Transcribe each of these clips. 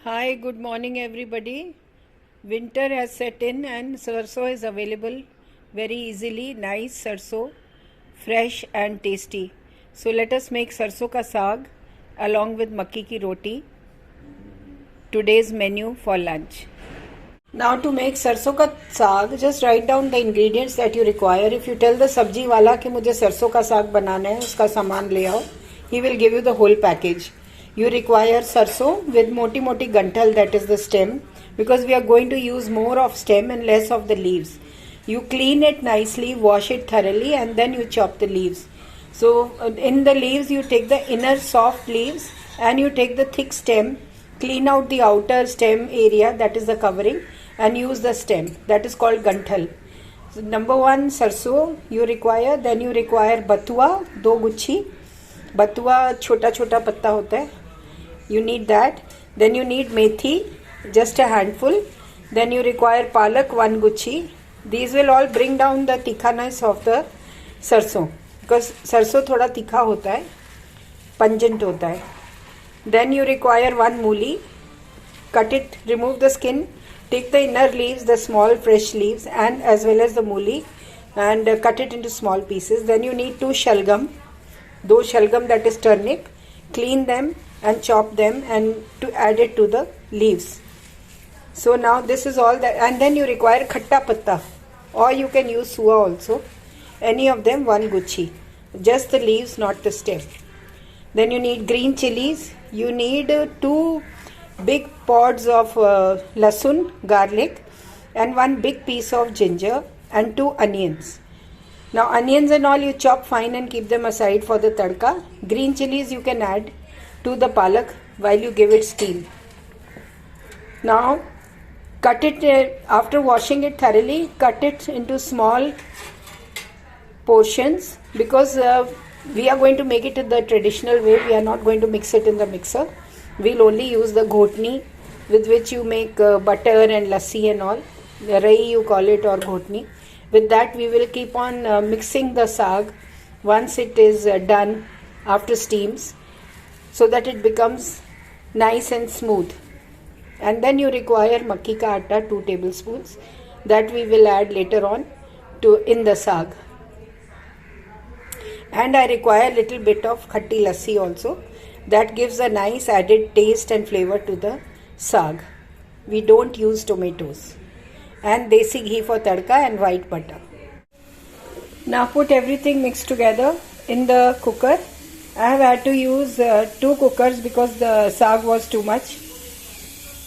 Hi, good morning everybody. Winter has set in and sarso is available very easily. Nice sarso, fresh and tasty. So let us make sarso ka saag along with makki ki roti. Today's menu for lunch. Now to make sarso ka saag, just write down the ingredients that you require. If you tell the sabji wala कि मुझे सरसों का साग बनाना है, उसका सामान ले आओ, he will give you the whole package. You require sarso with moti moti gantal, that is the stem, because we are going to use more of stem and less of the leaves. You clean it nicely, wash it thoroughly, and then you chop the leaves. So in the leaves you take the inner soft leaves and you take the thick stem, clean out the outer stem area, that is the covering, and use the stem, that is called gantal. So number one, sarso you require. Then you require batua, दो गुच्छी. बथुआ छोटा छोटा पत्ता होता है, you need that. Then you need methi, just a handful. Then you require palak, one guchi. These will all bring down the tikhaness of the sarso, because sarso thoda tikha hota hai, pungent hota hai. Then you require one mooli. Cut it, remove the skin, take the inner leaves, the small fresh leaves, and as well as the mooli, and cut it into small pieces. Then you need two shalgam, दो शलगम, that is turnip. Clean them and chop them and to add it to the leaves. So now this is all that, and then you require khatta patta, or you can use suha also. Any of them, one guchi. Just the leaves, not the stem. Then you need green chilies. You need two big pods of lasun, garlic, and one big piece of ginger, and two onions. Now onions and all you chop fine and keep them aside for the tadka. Green chilies you can add to the palak while you give it steam. Now cut it, after washing it thoroughly, cut it into small portions, because we are going to make it in the traditional way. We are not going to mix it in the mixer. We'll only use the ghotni, with which you make butter and lassi and all. Rahi you call it, or ghotni. With that we will keep on mixing the saag once it is done after steams, so that it becomes nice and smooth. And then you require makki ka atta, 2 tablespoons, that we will add later on to in the saag. And I require little bit of khatti lassi also, that gives a nice added taste and flavor to the saag. We don't use tomatoes. And desi ghee for tadka and white butter. Now put everything mixed together in the cooker. I have had to use 2 cookers because the saag was too much.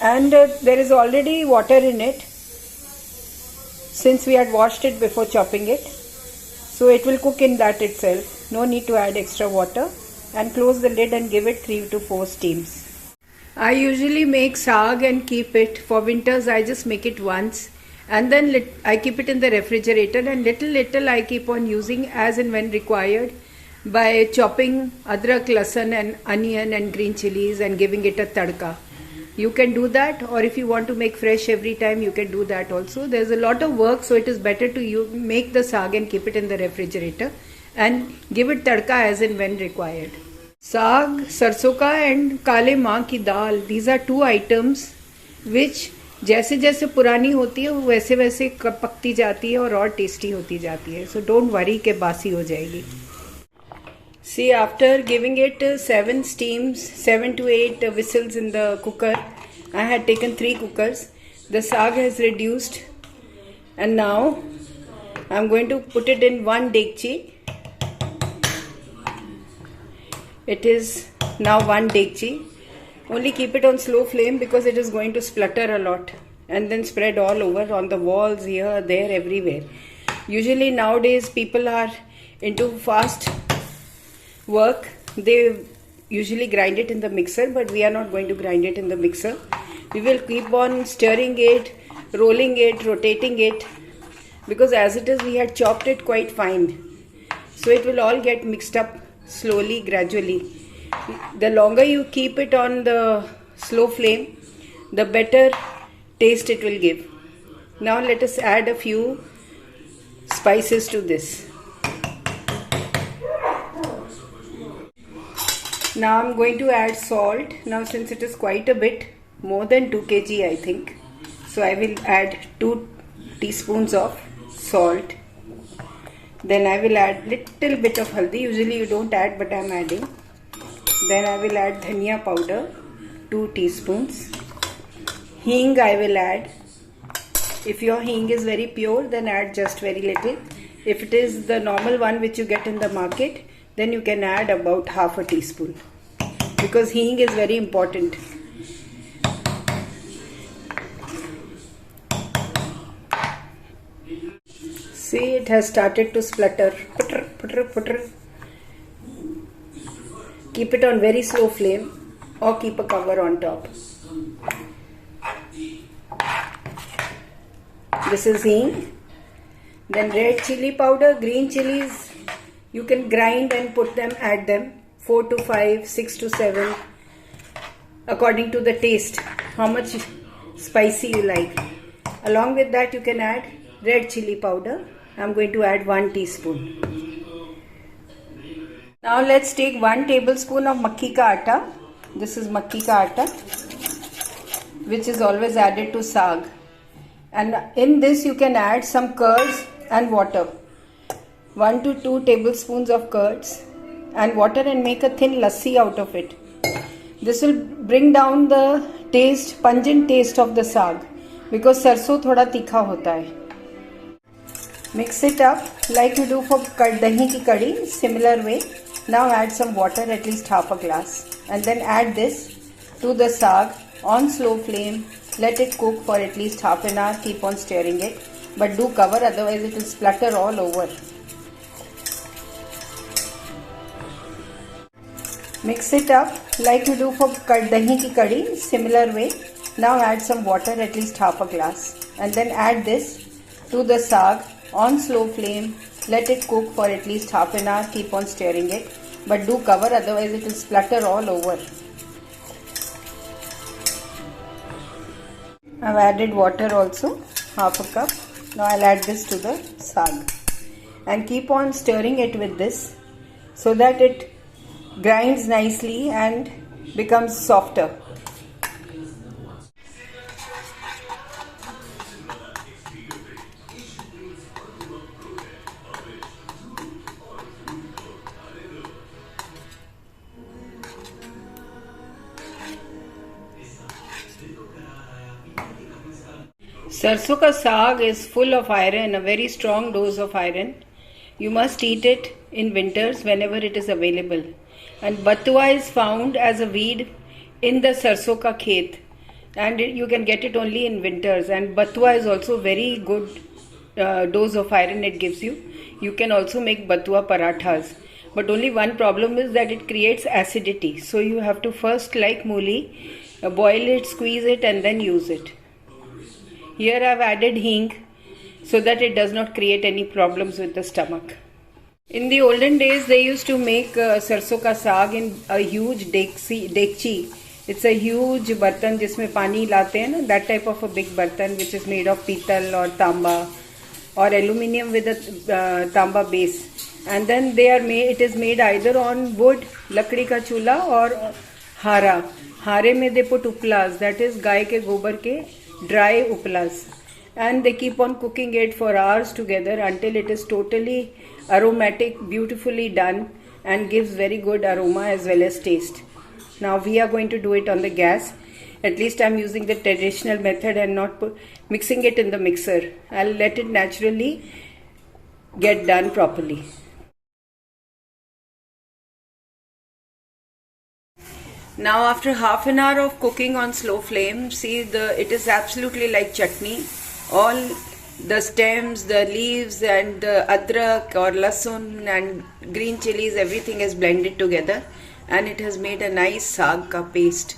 And there is already water in it, since we had washed it before chopping it. So it will cook in that itself. No need to add extra water. And close the lid and give it 3 to 4 steams. I usually make saag and keep it. For winters I just make it once. And then I keep it in the refrigerator, and little I keep on using as and when required, by chopping adrak, lasan and onion and green chilies and giving it a tadka. You can do that, or if you want to make fresh every time, you can do that also. There's a lot of work, so it is better to make the saag and keep it in the refrigerator and give it tadka as and when required. Saag, sarso ka and kale maan ki dal, these are 2 items which जैसे जैसे पुरानी होती है वैसे वैसे पकती जाती है और टेस्टी होती जाती है. सो डोंट वरी के बासी हो जाएगी. See, after giving it 7 steams, 7 to 8 whistles in the cooker, I had taken 3 cookers. The saag has reduced, and now I'm going to put it in one dekchi. It is now one dekchi. Only keep it on slow flame, because it is going to splutter a lot and then spread all over on the walls, here, there, everywhere. Usually nowadays people are into fast work. They usually grind it in the mixer, but we are not going to grind it in the mixer. We will keep on stirring it, rolling it, rotating it, because as it is we had chopped it quite fine. So it will all get mixed up slowly, gradually. The longer you keep it on the slow flame, the better taste it will give. Now let us add a few spices to this. Now I'm going to add salt. Now since it is quite a bit, more than 2 kg I think. So I will add 2 teaspoons of salt. Then I will add little bit of haldi. Usually you don't add, but I am adding. Then I will add dhania powder, 2 teaspoons. Hing I will add. If your hing is very pure, then add just very little. If it is the normal one which you get in the market, then you can add about half a teaspoon, because hing is very important. See, it has started to splutter. Putter, putter, putter. Keep it on very slow flame or keep a cover on top. This is hing. Then red chili powder, green chilies, you can grind and put them, add them, 4 to 5, 6 to 7, according to the taste, how much spicy you like. Along with that you can add red chili powder. I am going to add 1 teaspoon. Now let's take 1 tablespoon of makki ka atta. This is makki ka atta, which is always added to saag. And in this you can add some curds and water. 1 to 2 tablespoons of curds and water, and make a thin lassi out of it. This will bring down the taste, pungent taste of the saag, because sarson thoda tikha hota hai. Mix it up like you do for dahi ki kadi, similar way. Now add some water, at least half a glass, and then add this to the saag on slow flame. Let it cook for at least half an hour. Keep on stirring it, but do cover, otherwise it will splutter all over. Mix it up like you do for dahi ki kadi, similar way. Now add some water, at least half a glass, and then add this to the saag on slow flame. Let it cook for at least half an hour. Keep on stirring it, but do cover, otherwise it will splutter all over. I've added water also, half a cup. Now I'll add this to the saag and keep on stirring it with this so that it grinds nicely and becomes softer. Sarson ka saag is full of iron, a very strong dose of iron. You must eat it in winters whenever it is available. And batua is found as a weed in the sarson ka khet, and you can get it only in winters. And batua is also very good dose of iron it gives you. You can also make batua parathas, but only one problem is that it creates acidity. So you have to first, like mooli, boil it, squeeze it, and then use it. Here I have added hing so that it does not create any problems with the stomach. In the olden days, they used to make sarson ka saag in a huge dekchi. It's a huge bartan जिसमें पानी लाते हैं ना, that type of a big bartan which is made of pital or tamba or aluminium with a tamba base. And then it is made either on wood, lakdi ka chula, or hara. Hare में they put uplas, that is गाय के गोबर के dry uplas, and they keep on cooking it for hours together until it is totally aromatic, beautifully done, and gives very good aroma as well as taste. Now we are going to do it on the gas. At least I am using the traditional method and not mixing it in the mixer. I'll let it naturally get done properly. Now after half an hour of cooking on slow flame, see, it is absolutely like chutney. All the stems, the leaves, and the adrak or lasun and green chilies, everything is blended together, and it has made a nice saag ka paste.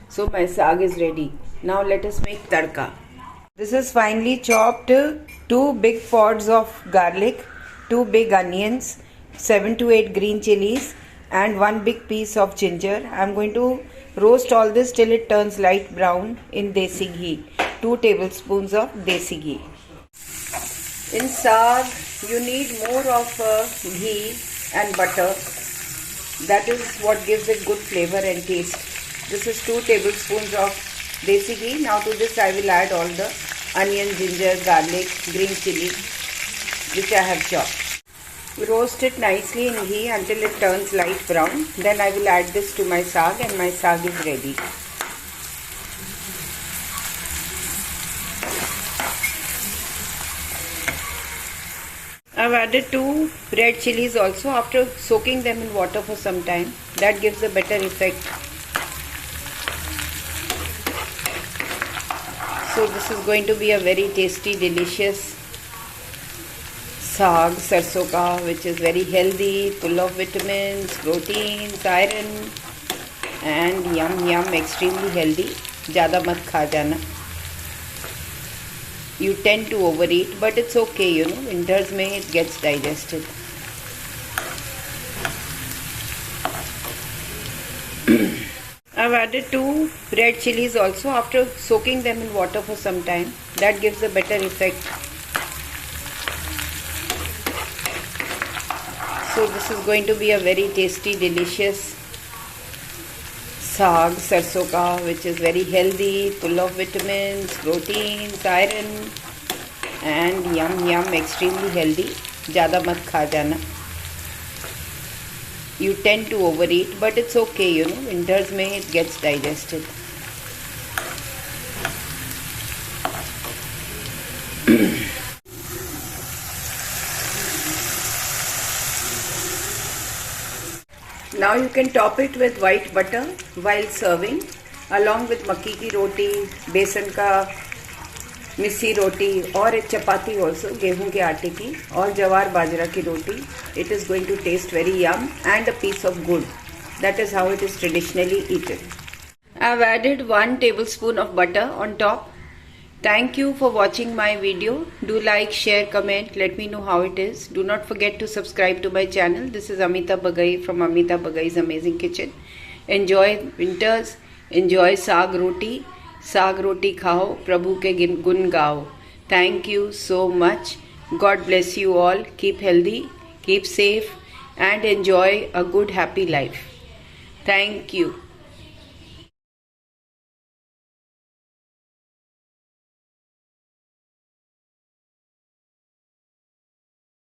So my saag is ready. Now let us make tadka. This is finely chopped 2 big pods of garlic, 2 big onions, 7 to 8 green chilies, and 1 big piece of ginger. I am going to roast all this till it turns light brown in desi ghee. 2 tablespoons of desi ghee. In saag, you need more of ghee and butter. That is what gives it good flavor and taste. This is 2 tablespoons of desi ghee. Now to this I will add all the onion, ginger, garlic, green chili which I have chopped. Roast it nicely in ghee until it turns light brown. Then I will add this to my saag and my saag is ready. I've added 2 red chilies also after soaking them in water for some time. That gives a better effect. So this is going to be a very tasty, delicious saag sarson ka, which is very healthy, full of vitamins, proteins, iron, and yum, extremely healthy. ज़्यादा मत खा जाना. You tend to overeat, but it's okay, you know, winters में it gets digested. I've added 2 red chilies also after soaking them in water for some time. That gives a better effect. So this is going to be a very tasty, delicious saag sarson ka, which is very healthy, full of vitamins, proteins, iron, and yum, extremely healthy. ज़्यादा मत खा जाना. You tend to overeat, but it's okay, you know, winters में it gets digested. Now you can top it with white butter while serving, along with makki ki roti, besan ka missi roti, or a chapati also, गेहूं के आटे की, और जवार बाजरा की रोटी. It is going to taste very yum, and a piece of gur. That is how it is traditionally eaten. I have added 1 tablespoon of butter on top. Thank you for watching my video. Do like, share, comment. Let me know how it is. Do not forget to subscribe to my channel. This is Amita Bagai from Amita Bagai's Amazing Kitchen. Enjoy winters. Enjoy saag roti. साग रोटी खाओ, प्रभु के गुण गाओ. Thank you so much. God bless you all. Keep healthy, keep safe, and enjoy a good, happy life. Thank you.